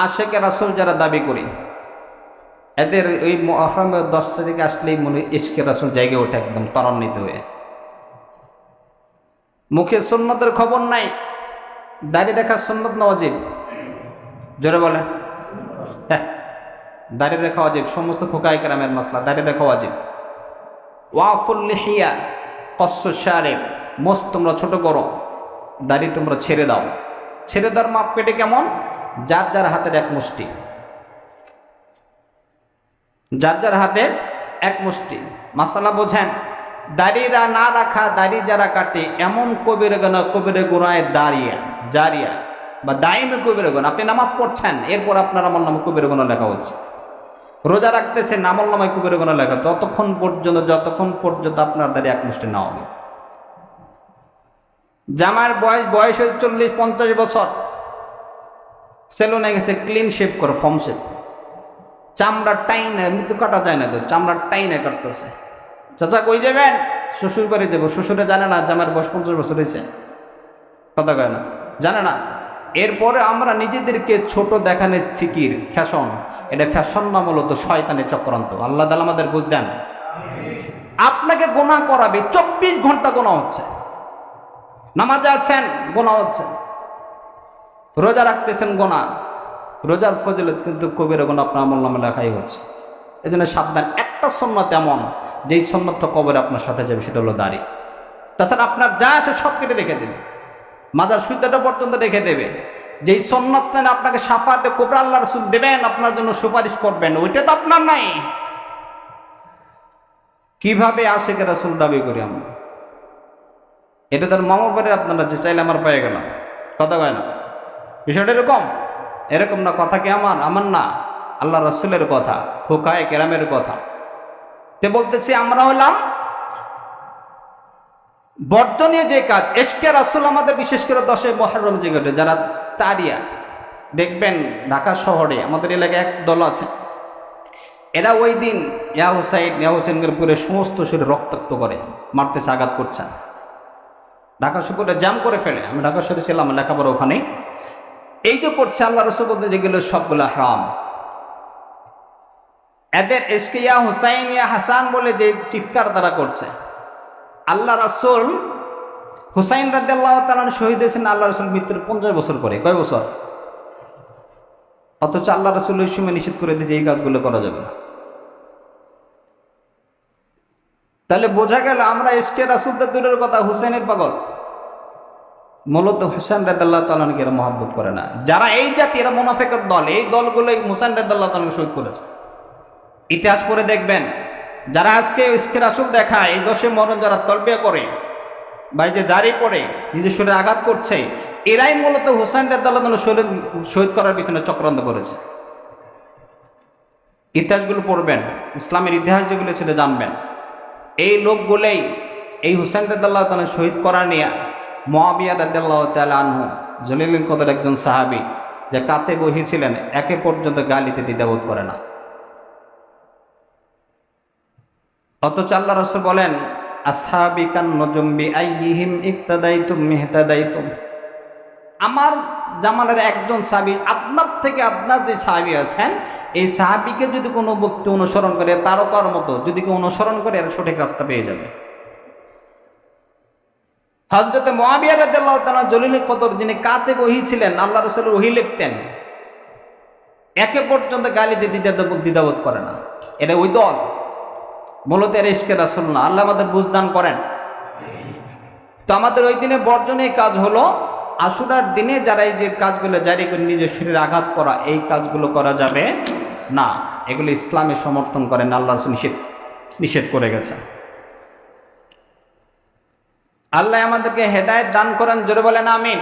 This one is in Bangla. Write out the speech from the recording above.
আশেকে রাসূল যারা দাবি করি, এদের ওই মুহররমের 10 তারিখে আসলেই মনে ইশকে রাসূল জায়গা ওঠে একদম ত্বরান্বিত হয়ে। মুখে সুন্নতের খবর নাই। দাড়ি রাখা সুন্নত না ওয়াজিব? জোরে বলেন। হ্যাঁ, দাড়ি রাখা ওয়াজিব। সমস্ত ফুকাহায়ে কেরামের মাসলা, দাড়ি রাখা ওয়াজিব। ওয়াফুল লিহিয়া কসসু শারিব, মোস তোমরা ছোট করো, দাড়ি তোমরা ছেড়ে দাও। ছেড়ে দেওয়ার মাপ পেটে কেমন? যার যার হাতের এক মুষ্টি, যার যার হাতের এক মুষ্টি। মাসালা বোঝেন? দাড়িরা না রাখা, দাড়ি যারা কাটে, এমন কবিরে গুনায় দাঁড়িয়ে জারিয়া বা দাইমে কবিরে গুনাহ। আপনি নামাজ পড়ছেন, এরপর আপনার আমল নামে কবিরে গুনাহ লেখা হচ্ছে। রোজা রাখতেছেন, আমল নামায় কবিরে গুনাহ লেখা, যতক্ষণ পর্যন্ত আপনার দাড়ি এক মুষ্টি না হবে। জামার বয়স 40-50 বছর, সেলুনে গেছে, ক্লিন শেভ করে, ফর্ম শেভ, চামড়ার টাইনে, মৃত্যু কাটা যায় না তো, চামড়ার টাইনে কাটতেছে। চাচা কই যাবেন? শ্বশুর বাড়ি যাবো। শ্বশুরে জানে না জামার বয়স 50 বছর হয়েছে? কথা কয় না, জানে না। এরপরে আমরা নিজেদেরকে ছোট দেখানোর ফিকির, ফ্যাশন, এটা ফ্যাশন না, মূলত শয়তানের চক্রান্ত। আল্লাহ তাআলা আমাদের বুঝ দেন। আপনাকে গুনাহ করাবে, 24 ঘন্টা গুনাহ হচ্ছে। নামাজে আছেন, গুনাহ হচ্ছে। রোজা রাখতেছেন, গুনাহ। রোজার ফজিলত কিন্তু কবিরা গুনাহ আপনার আমলনামে লেখাই হচ্ছে। এই জন্য সাবধান। একটা সুন্নাত এমন, যেই সুন্নাতটা কবরে আপনার সাথে যাবে, সেটা হলো দাড়ি। তাছাড়া আপনার যা আছে সব কেটে রেখে দেবে, মাজার সুতাটা পর্যন্ত রেখে দেবে। যেই সুন্নাতটা আপনাকে শাফাতে কুবরা আল্লাহ রাসূল দেবেন, আপনার জন্য সুপারিশ করবেন, ওইটা তো আপনার নাই। কিভাবে আশিকে রাসূল দাবি করি আমরা? এটা তার মামা বাড়ি, আপনারা যে চাইলে আমার পেয়ে গেলাম। কথা কয় না? বিষয়টা এরকম না। কথা কি আমার না, আল্লাহ রাসূলের কথা, ফুকাহায়ে কেরামের কথা। তে বলতেছি আমরা হলাম বর্জনীয় যে কাজ, ইশকে রাসূল আমাদের বিশেষ করে 10 মুহররম যে ঘটে, যারা তারিয়া দেখবেন, ঢাকা শহরে আমাদের এলাকায় এক দল আছে, এরা ওই দিন ইয়া হুসাইন পুরে সমস্ত শরীর রক্তাক্ত করে, মারতেছে, আঘাত করছে। ঢাকা শহরে জাম করে ফেলে। আমি ঢাকা শহরে ছিলাম, লেখাপড়া ওখানেই। এই যে করছে, আল্লাহ রাসূল বলতে যেগুলো সবগুলো হারাম। এদের ইশকে ইয়া হুসাইন ইয়া হাসান বলে যে চিৎকার তারা করছে, আল্লাহ রাসূল হুসাইন রাদিয়াল্লাহু তাআলা শহীদ হয়েছেন আল্লাহ রাসূল মৃত্যুর 50 বছর পরে। কয় বছর? অথচ আল্লাহ রাসূল ওই সময় নিষেধ করে দিয়েছে এই কাজগুলো করা যাবে না। তাহলে বোঝা গেল আমরা ইশকে রাসূলদের দূরের কথা, হুসাইনের পাগল। মূলত হুসাইন রাদিয়াল্লাহু তাআলা কে মহব্বত করে না। যারা এই জাতি, এরা মুনাফিকের দল। এই দলগুলোই হুসাইন রাদিয়াল্লাহু তাআলাকে শহীদ করেছে। ইতিহাস পড়ে দেখবেন, যারা আজকে ইশকে রাসূল দেখায়, এই 10 মুহররম যারা তালবিয়া করে বা এই যে জারি পড়ে নিজের শরীরে আঘাত করছে, এরাই মূলত হুসাইন রাদিয়াল্লাহু তাআলা শহীদ করার পিছনে চক্রান্ত করেছে। ইতিহাসগুলো পড়বেন, ইসলামের ইতিহাস যেগুলো ছিল জানবেন। এই লোকগুলোই এই হুসাইন রাদিয়াল্লাহু তাআলা শহীদ করা নিয়ে মুআবিয়া রাদিয়াল্লাহু তাআলা আনহু, জলিলুল কদর একজন সাহাবী, যে কাতে বহিছিলেন, একে পর্যন্ত গালিতে দ্বিধাবোধ করে না। অথচ আল্লাহ রাসূল বলেন, আসহাবি কান নজুম বিআইহিম ইক্তাদাইতুম ইহতাদাইতুম। আমার জামানের একজন সাহাবী, আদনাব থেকে আদনাব যে সাহাবী আছেন, এই সাহাবীকে যদি কোনো ব্যক্তি অনুসরণ করে, তারকার মতো যদি কেউ অনুসরণ করে, এর সঠিক রাস্তা পেয়ে যাবে। হযরত মুআবিয়া রাদিয়াল্লাহু তাআলা জলিলুল কদর, যিনি কাতে বহিছিলেন, আল্লাহ রাসূলের ওহী লিখতেন, একে পর্যন্ত গালিতে দ্বিধাবোধ করে না। এটা ওই দল, মূলত এর ইশকে রাসূল না। আল্লাহ আমাদের বুঝদান করেন। তো আমাদের ওই দিনে বর্জনীয় কাজ হলো, আশুরার দিনে যারা এই যে কাজগুলো জারি করে নিজের শরীরে আঘাত করা, এই কাজগুলো করা যাবে না। এগুলো ইসলামে সমর্থন করেন, আল্লাহ রাসূল নিষেধ করে গেছে। আল্লাহ আমাদেরকে হেদায়েত দান করেন, জোরে বলেন আমিন।